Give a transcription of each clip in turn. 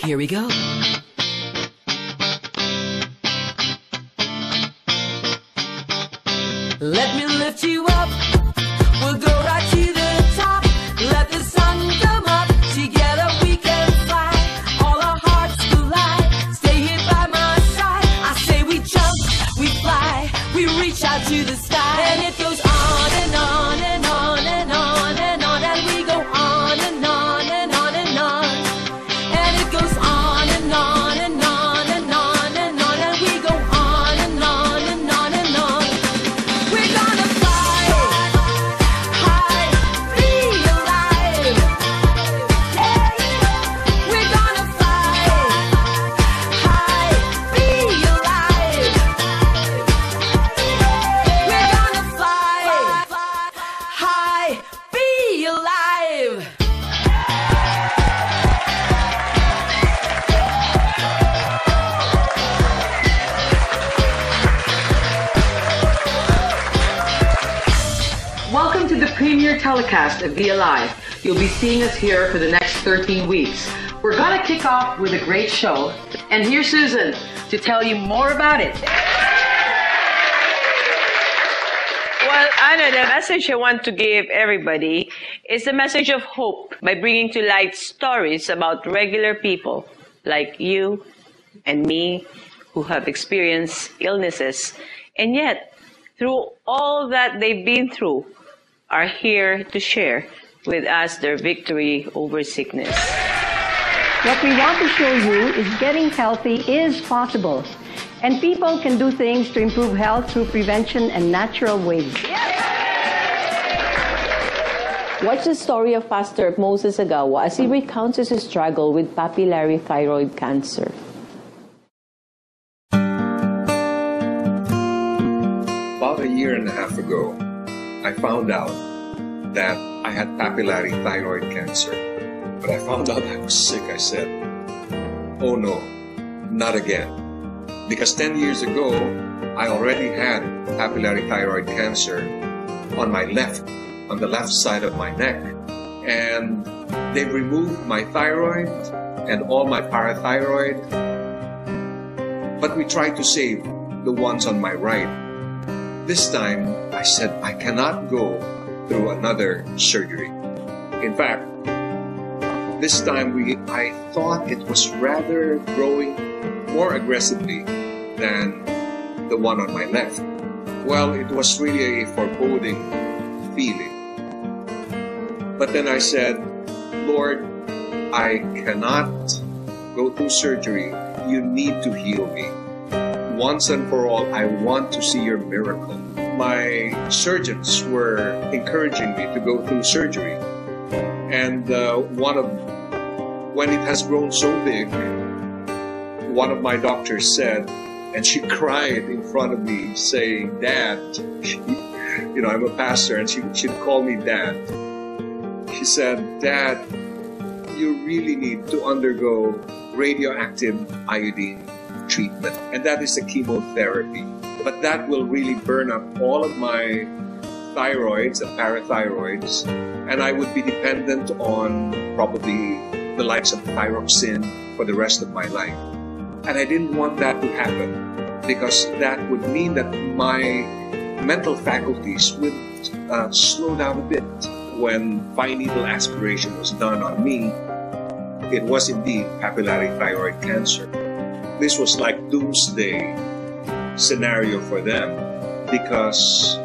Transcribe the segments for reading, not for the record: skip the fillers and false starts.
Here we go. Let me lift you up. We'll go right to the top. Let the sun come up. Together we can fly. All our hearts collide. Stay here by my side. I say we jump, we fly. We reach out to the sky. And it goes on and on and on and on and on. And we go on and on and on and on. And it goes on and on and on and on and on. And we go on and on and on and on. We're gonna fly high, be alive. We're gonna fly high, be alive. We're gonna fly high, be alive. Welcome to the premiere telecast of Be Alive. You'll be seeing us here for the next 13 weeks. We're going to kick off with a great show. And here's Susan to tell you more about it. Well, Anna, the message I want to give everybody is the message of hope by bringing to light stories about regular people like you and me who have experienced illnesses and yet, through all that they've been through, are here to share with us their victory over sickness. What we want to show you is getting healthy is possible, and people can do things to improve health through prevention and natural ways. Watch the story of Pastor Moses Agawa as he recounts his struggle with papillary thyroid cancer. About a year and a half ago, I found out that I had papillary thyroid cancer. But I found out I was sick. I said, oh no, not again. Because 10 years ago, I already had papillary thyroid cancer on my left, on the left side of my neck. And they removed my thyroid and all my parathyroid. But we tried to save the ones on my right. This time, I said, I cannot go through another surgery. In fact, this time I thought it was rather growing more aggressively than the one on my left. Well, it was really a foreboding feeling. But then I said, Lord, I cannot go through surgery. You need to heal me. Once and for all, I want to see your miracle. My surgeons were encouraging me to go through surgery. And when it has grown so big, one of my doctors said, and she cried in front of me saying, Dad, you know, I'm a pastor, and she'd call me Dad. She said, Dad, you really need to undergo radioactive iodine treatment, and that is a chemotherapy. But that will really burn up all of my thyroids and parathyroids, and I would be dependent on probably the likes of thyroxine for the rest of my life. And I didn't want that to happen, because that would mean that my mental faculties would slow down a bit. When fine needle aspiration was done on me, it was indeed papillary thyroid cancer. This was like doomsday scenario for them, because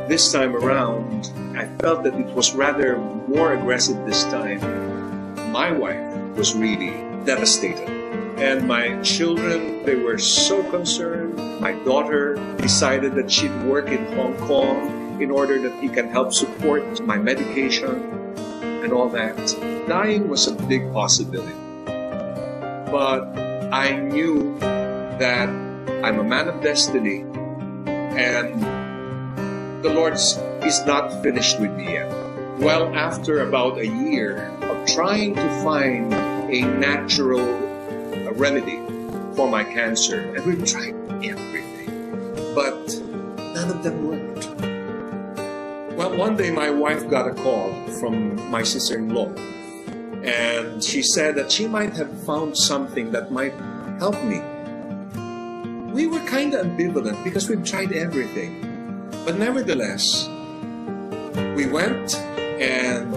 this time around, I felt that it was rather more aggressive this time. My wife was really devastated. And my children, they were so concerned. My daughter decided that she'd work in Hong Kong in order that he can help support my medication and all that. Dying was a big possibility. But I knew that I'm a man of destiny, and the Lord is not finished with me yet. Well, after about a year of trying to find a natural remedy for my cancer, and we've tried everything, but none of them worked. Well, one day my wife got a call from my sister-in-law, And she said that she might have found something that might help me. We were kind of ambivalent because we've tried everything. But nevertheless, we went and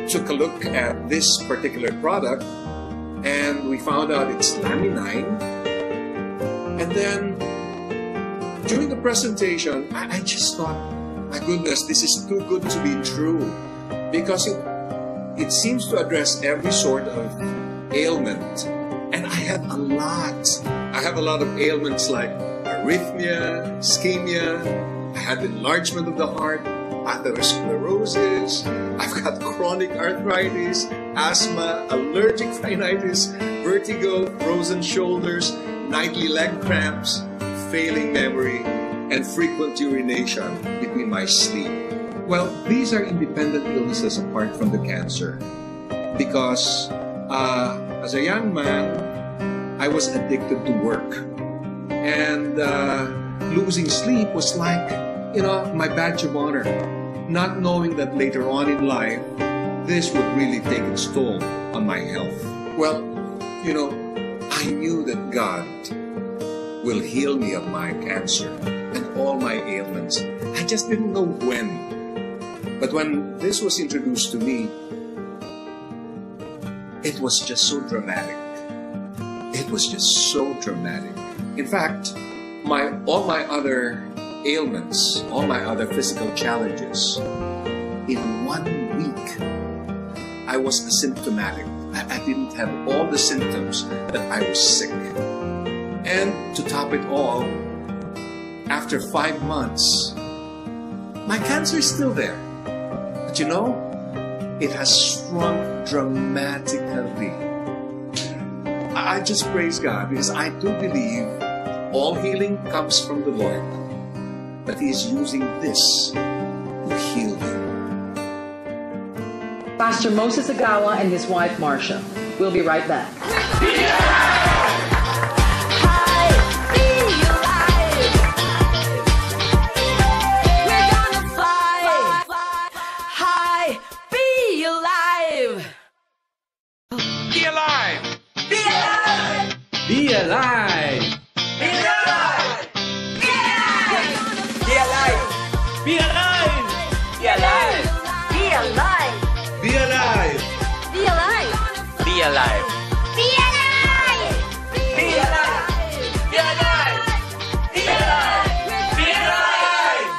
took a look at this particular product, and we found out it's Laminine. And then during the presentation, I just thought, my goodness, this is too good to be true, because it seems to address every sort of ailment. And I have a lot. I have a lot of ailments like arrhythmia, ischemia, I had enlargement of the heart, atherosclerosis, I've got chronic arthritis, asthma, allergic rhinitis, vertigo, frozen shoulders, nightly leg cramps, failing memory, and frequent urination between my sleep. Well, these are independent illnesses apart from the cancer, because as a young man, I was addicted to work, and losing sleep was like, my badge of honor, not knowing that later on in life, this would really take its toll on my health. Well, I knew that God will heal me of my cancer and all my ailments. I just didn't know when. But when this was introduced to me, it was just so dramatic. It was just so dramatic. In fact, all my other ailments, all my other physical challenges, in 1 week, I was asymptomatic. I didn't have all the symptoms that I was sick. And to top it all, after 5 months, my cancer is still there. But it has shrunk dramatically. I just praise God, because I do believe all healing comes from the Lord. But He is using this to heal you. Pastor Moses Agawa and his wife Marcia. We'll be right back. Be alive! Be alive! Be alive! Be alive! Be alive! Be alive! Be alive! Be alive! Be alive! Be alive! Be alive! Be alive! Be alive!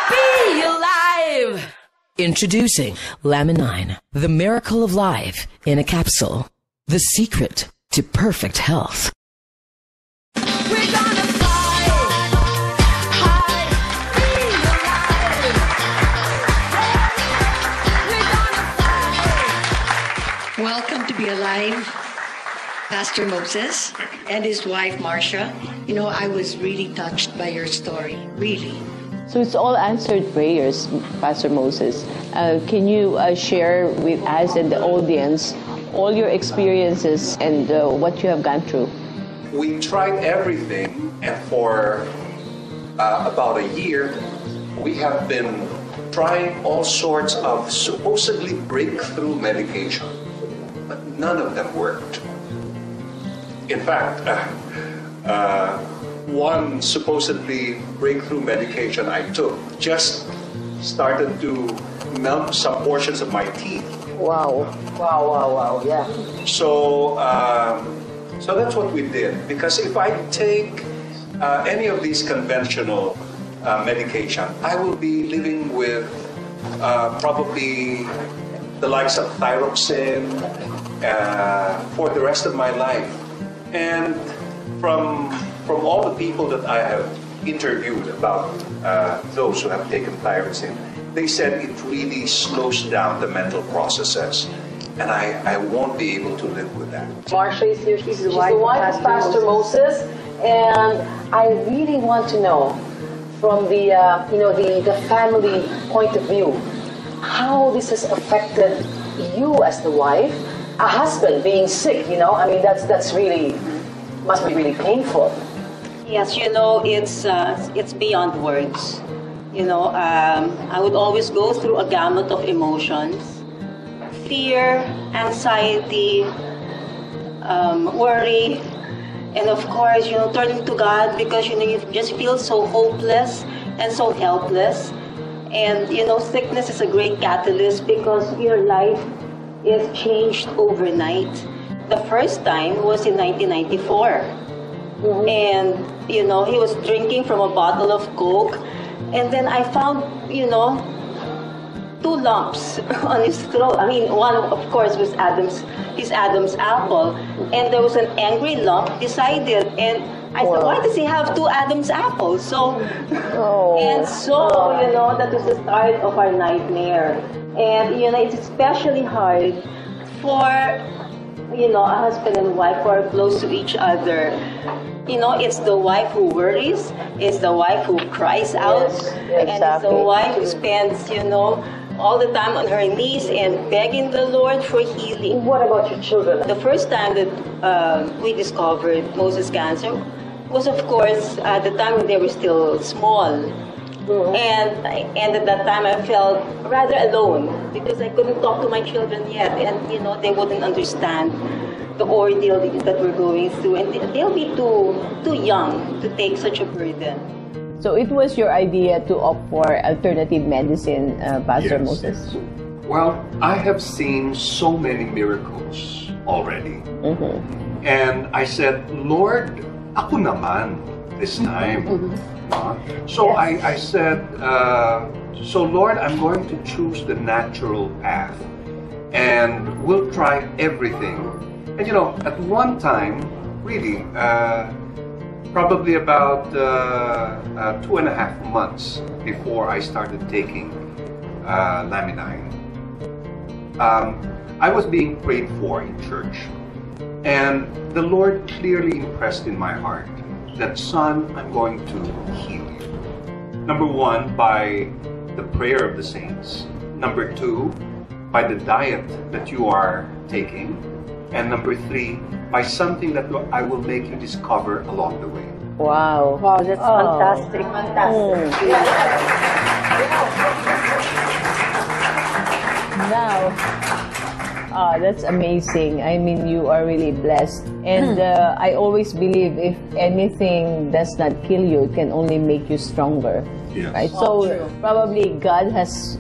Be alive! Introducing Laminine, the miracle of life in a capsule. The secret to perfect health. We're gonna fly high, be alive. We're gonna fly. Welcome to Be Alive, Pastor Moses and his wife Marcia. I was really touched by your story, really. So it's all answered prayers, Pastor Moses. Can you share with us and the audience all your experiences and what you have gone through? We tried everything, and for about a year, we have been trying all sorts of supposedly breakthrough medication, but none of them worked. In fact, one supposedly breakthrough medication I took just started to melt some portions of my teeth. Wow, yeah. So that's what we did. Because if I take any of these conventional medication, I will be living with probably the likes of thyroxine for the rest of my life. And from all the people that I have interviewed about those who have taken thyroxine, they said it really slows down the mental processes. And I won't be able to live with that. Marcia is here. She's the wife of Pastor Moses. And I really want to know, from the the family point of view, how this has affected you as the wife, a husband being sick. That's really must be really painful. Yes, it's beyond words. I would always go through a gamut of emotions, fear, anxiety, worry, and of course, turning to God because, you just feel so hopeless and so helpless. And, sickness is a great catalyst because your life is changed overnight. The first time was in 1994. And, he was drinking from a bottle of Coke. And then I found, 2 lumps on his throat. I mean, one, of course, was his Adam's apple. And there was an angry lump beside it. And I said, why does he have 2 Adam's apples? So, that was the start of our nightmare. And, it's especially hard for, a husband and wife who are close to each other. It's the wife who worries, it's the wife who cries out, and it's the wife who spends, all the time on her knees and begging the Lord for healing. What about your children? The first time that we discovered Moses' cancer was, of course, at the time when they were still small. And at that time I felt rather alone because I couldn't talk to my children yet, and they wouldn't understand the ordeal that we're going through, and they'll be too young to take such a burden. So it was your idea to opt for alternative medicine, Pastor Moses? Well, I have seen so many miracles already. And I said, Lord, ako naman this time. So I said, so Lord, I'm going to choose the natural path and we'll try everything. And at one time, really, probably about 2.5 months before I started taking Laminine, I was being prayed for in church. And the Lord clearly impressed in my heart that, son, I'm going to heal you. Number 1, by the prayer of the saints. Number 2, by the diet that you are taking. And number 3, by something that I will make you discover along the way. Wow. Wow, that's fantastic. Fantastic. Now, that's amazing. I mean, you are really blessed. And I always believe if anything does not kill you, it can only make you stronger. Yes. Right? So probably God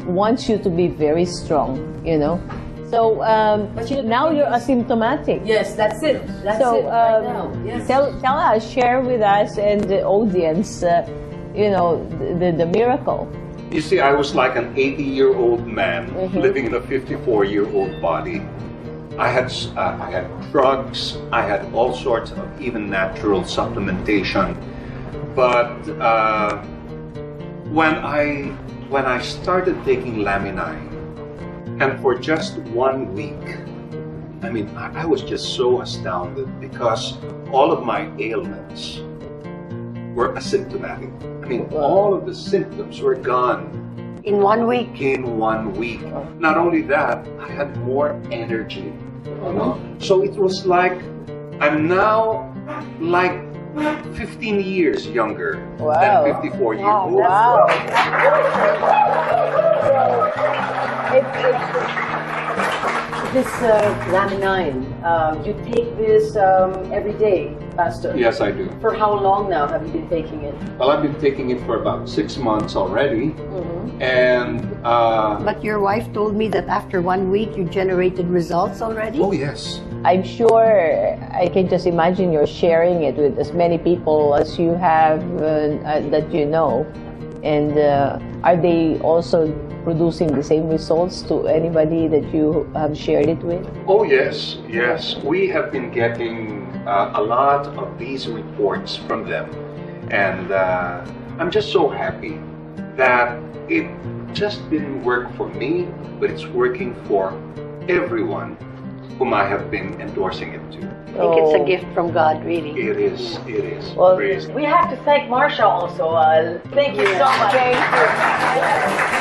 wants you to be very strong, So now you're asymptomatic. Yes, that's it. That's so it right now. Yes. Tell us, share with us and the audience, the miracle. You see, I was like an 80-year-old man living in a 54-year-old body. I had drugs, I had all sorts of even natural supplementation. But when I started taking Laminine, and for just 1 week, I mean, I was just so astounded because all of my ailments were asymptomatic. I mean, all of the symptoms were gone. In 1 week? In 1 week. Not only that, I had more energy. So it was like, I'm now like 15 years younger than 54 years old. Wow. This Laminine, you take this every day, Pastor? Yes, I do. For how long now have you been taking it? Well, I've been taking it for about 6 months already. And But your wife told me that after 1 week you generated results already? oh yes. I'm sure I can just imagine you're sharing it with as many people as you have that you know. And are they also producing the same results to anybody that you have shared it with? Oh yes, yes. We have been getting a lot of these reports from them. And I'm just so happy that it just didn't work for me, but it's working for everyone whom I have been endorsing it to. I think it's a gift from God, really. It is, it is. Well, Praise We have to thank Marsha also. Thank you so much.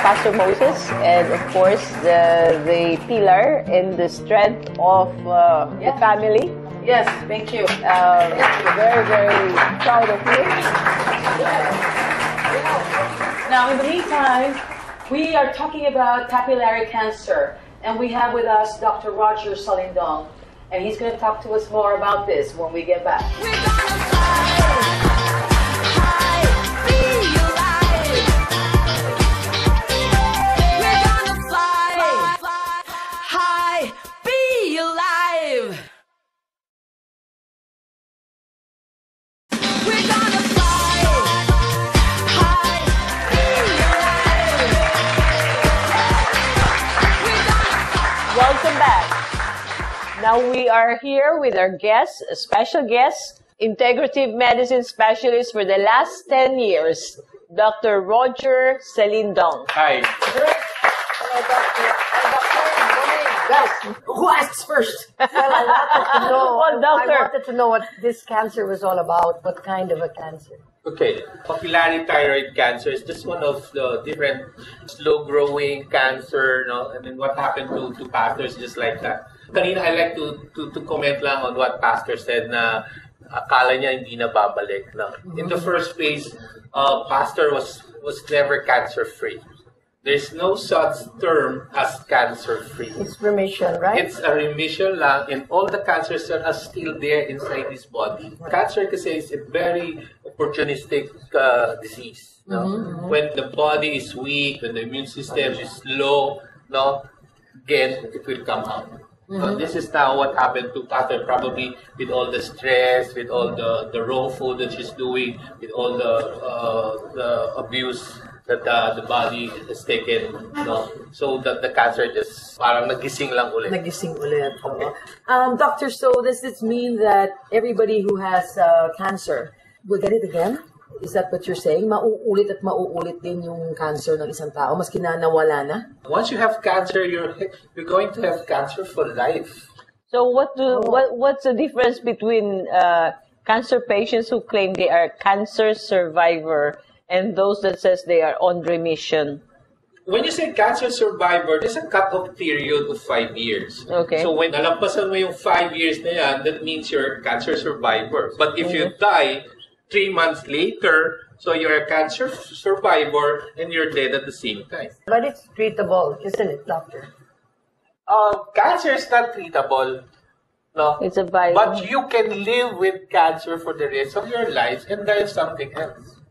Pastor Moses, and of course the pillar and the strength of the family. Yes, thank you. Very, very proud of you. Now, in the meantime, we are talking about papillary cancer. And we have with us Dr. Roger Salindong, and he's going to talk to us more about this when we get back. We're gonna fly high, be alive. We're gonna fly high, be alive. We're gonna fly high, be alive. Welcome back. Now we are here with our guest, a special guest, integrative medicine specialist for the last 10 years, Dr. Roger Salindong. Hi. Guys, who asks first? Well, I wanted to know what this cancer was all about. What kind of a cancer? Okay, papillary thyroid cancer is just one of the different slow-growing cancer, no? And then what happened to pastors just like that. Kanina, I like to comment lang on what pastor said na akala niya hindi na babalik. No? In the first place, pastor was never cancer-free. There's no such term as cancer-free. It's remission, right? It's a remission lang, and all the cancers that are still there inside his body. Cancer kasi is a very opportunistic disease. No? When the body is weak, when the immune system is low, no, again, it will come out. So this is now what happened to Pastor, probably with all the stress, with all the raw food that she's doing, with all the abuse that the body has taken, no? So that the cancer just parang nagising lang ulit. Nagising ulit. Okay. Doctor, so does this mean that everybody who has cancer will get it again? Is that what you're saying? Mauulit at mauulit din yung cancer ng isang tao, maski na nawala na? Once you have cancer, you're going to have cancer for life. So what's the difference between cancer patients who claim they are cancer survivor and those that says they are on remission? When you say cancer survivor, there's a cut-off period of 5 years. Okay. So when nalampasan mo yung 5 years na yan, that means you're a cancer survivor. But if you die 3 months later, so you're a cancer survivor and you're dead at the same time. But it's treatable, isn't it, doctor? Cancer is not treatable. No. It's a virus. But you can live with cancer for the rest of your life and die of something else.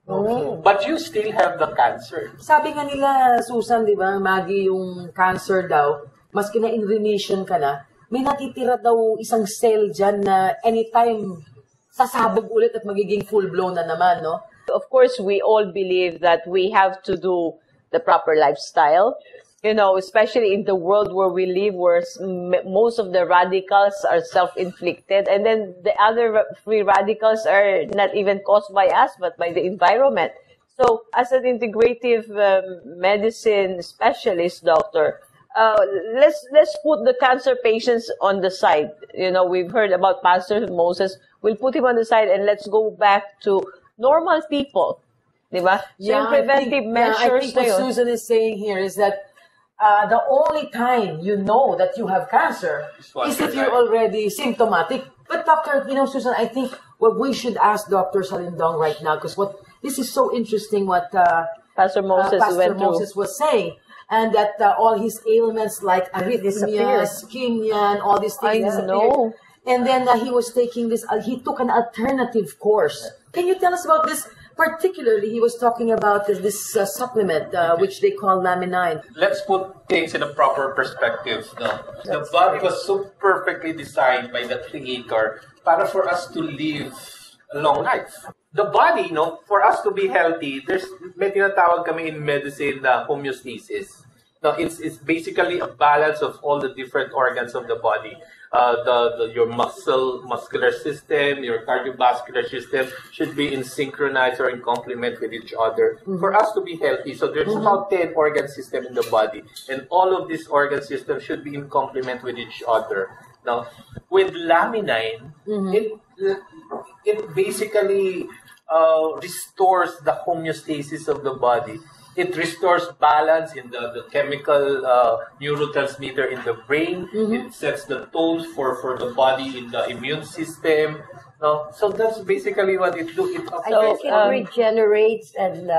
Okay. But you still have the cancer. Sabi nga nila, Susan, di ba, Maggie, yung cancer daw, maski na in remission ka na, may natitira daw isang cell dyan na anytime sasabog ulit at magiging full-blown na naman, no? Of course, we all believe that we have to do the proper lifestyle. You know, especially in the world where we live, where most of the radicals are self-inflicted, and then the other free radicals are not even caused by us, but by the environment. So, as an integrative medicine specialist, doctor, let's put the cancer patients on the side. You know, we've heard about Pastor Moses. We'll put him on the side, and let's go back to normal people. Diba? So, yung preventive measures. I think what Susan is saying here is that the only time you know that you have cancer is if you're already symptomatic. But doctor, you know, Susan, I think what we should ask Dr. Salindong right now, because this is so interesting what Pastor Moses was saying, and that all his ailments like arrhythmia, ischemia, and all these things disappeared. And then he was taking this, he took an alternative course. Can you tell us about this? Particularly, he was talking about this supplement, which they call Laminine. Let's put things in a proper perspective. No? The body was so perfectly designed by the Creator para for us to live a long life. The body, no, for us to be healthy, may tinatawag kami in medicine na homeostasis. No, it's basically a balance of all the different organs of the body. Your muscular system, your cardiovascular system should be in synchronize or in complement with each other for us to be healthy. So there's about 10 organ systems in the body, and all of these organ systems should be in complement with each other. Now, with Laminine, it basically restores the homeostasis of the body. It restores balance in the chemical neurotransmitter in the brain. It sets the tone for the body in the immune system. So that's basically what it do. I think it regenerates and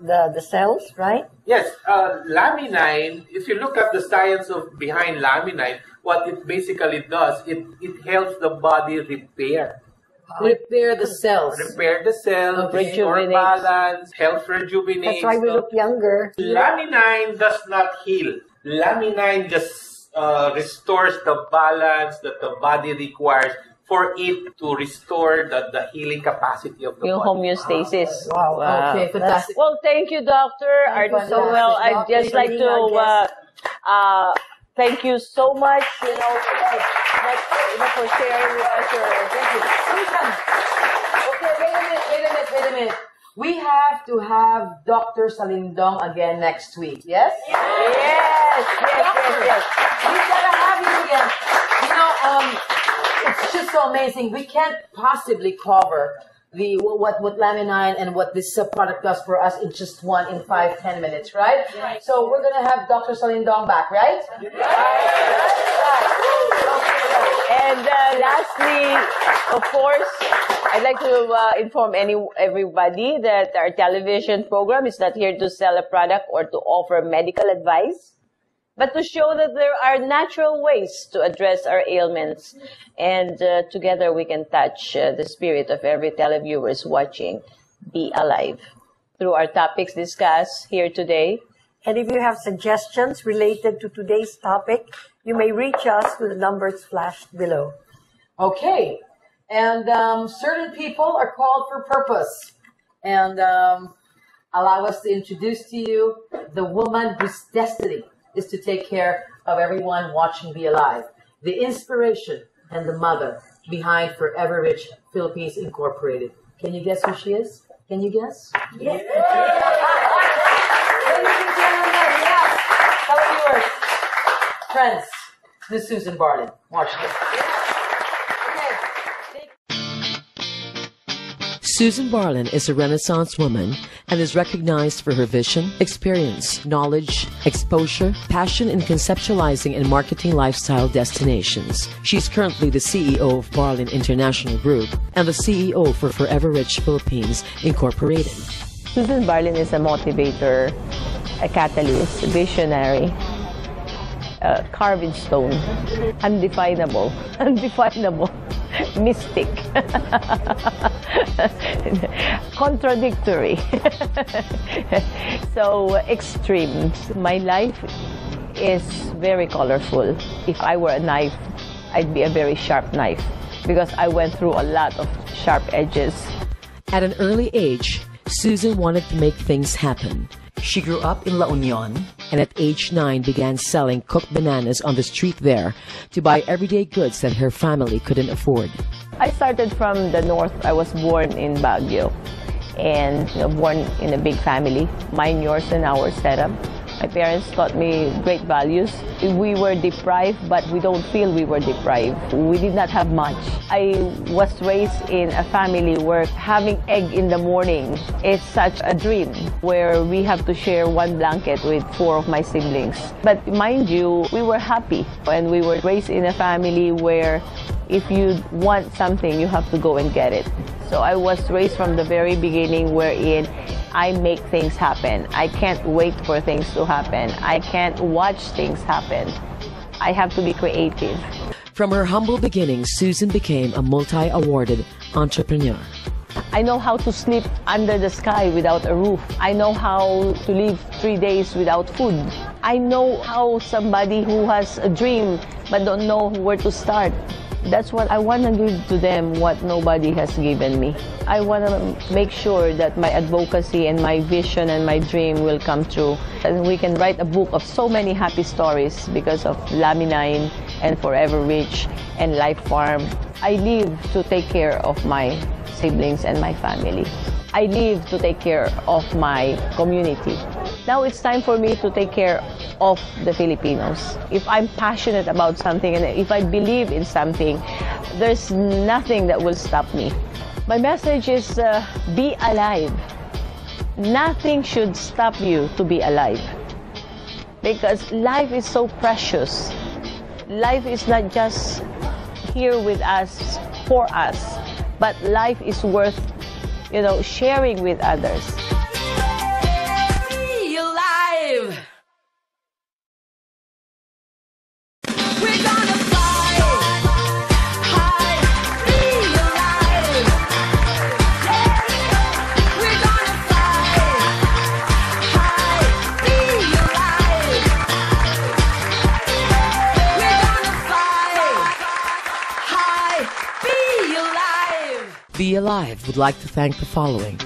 the cells, right? Yes, Laminine, if you look at the science behind Laminine, what it basically does, it helps the body repair. Repair the cells. Repair the cells, restore Rejuvenate. balance, helps rejuvenate. That's why we look younger. Laminine does not heal. Laminine just restores the balance that the body requires for it to restore the healing capacity of the Yung body. homeostasis. Wow. Okay, fantastic. Well, thank you, Doctor. So well, I'd just like to thank you so much, for sharing with us your... Okay, wait a minute. We have to have Dr. Salindong again next week, yes? Yes. We gotta have you again. It's just so amazing. We can't possibly cover what Laminine and what this product does for us in just 5-10 minutes, right? So we're gonna have Dr. Salindong back, right? Right. And lastly, of course, I'd like to inform everybody that our television program is not here to sell a product or to offer medical advice, but to show that there are natural ways to address our ailments. And together we can touch the spirit of every televiewers watching Be Alive through our topics discussed here today. And if you have suggestions related to today's topic, you may reach us with the numbers flashed below. Okay. And certain people are called for purpose. And allow us to introduce to you the woman whose destiny is to take care of everyone watching Be Alive. The inspiration and the mother behind Forever Rich Philippines Incorporated. Can you guess who she is? Can you guess? Yes. Ladies and gentlemen, yes. Televiewers, friends, Miss Susan Barlin. Watch this. Susan Barlin is a Renaissance woman and is recognized for her vision, experience, knowledge, exposure, passion in conceptualizing and marketing lifestyle destinations. She's currently the CEO of Barlin International Group and the CEO for Forever Rich Philippines Incorporated. Susan Barlin is a motivator, a catalyst, a visionary, carved in stone, undefinable, mystic, contradictory, so extreme. My life is very colorful. If I were a knife, I'd be a very sharp knife because I went through a lot of sharp edges. At an early age, Susan wanted to make things happen. She grew up in La Union and at age 9 began selling cooked bananas on the street there to buy everyday goods that her family couldn't afford. I started from the north. I was born in Baguio and born in a big family, mine, yours, and our setup. My parents taught me great values. We were deprived, but we don't feel we were deprived. We did not have much. I was raised in a family where having egg in the morning is such a dream, where we have to share one blanket with 4 of my siblings. But mind you, we were happy, and we were raised in a family where if you want something, you have to go and get it. So I was raised from the very beginning wherein I make things happen. I can't wait for things to happen. I can't watch things happen. I have to be creative. From her humble beginnings, Susan became a multi-awarded entrepreneur. I know how to sleep under the sky without a roof. I know how to live 3 days without food. I know how somebody who has a dream but don't know where to start. That's what I want to give to them, what nobody has given me. I want to make sure that my advocacy and my vision and my dream will come true. And we can write a book of so many happy stories because of Laminine and Forever Rich and Life Farm. I live to take care of my siblings and my family. I live to take care of my community. Now it's time for me to take care of the Filipinos. If I'm passionate about something and if I believe in something, there's nothing that will stop me. My message is be alive. Nothing should stop you to be alive. Because life is so precious. Life is not just here with us, for us, but life is worth, sharing with others. Be Alive would like to thank the following: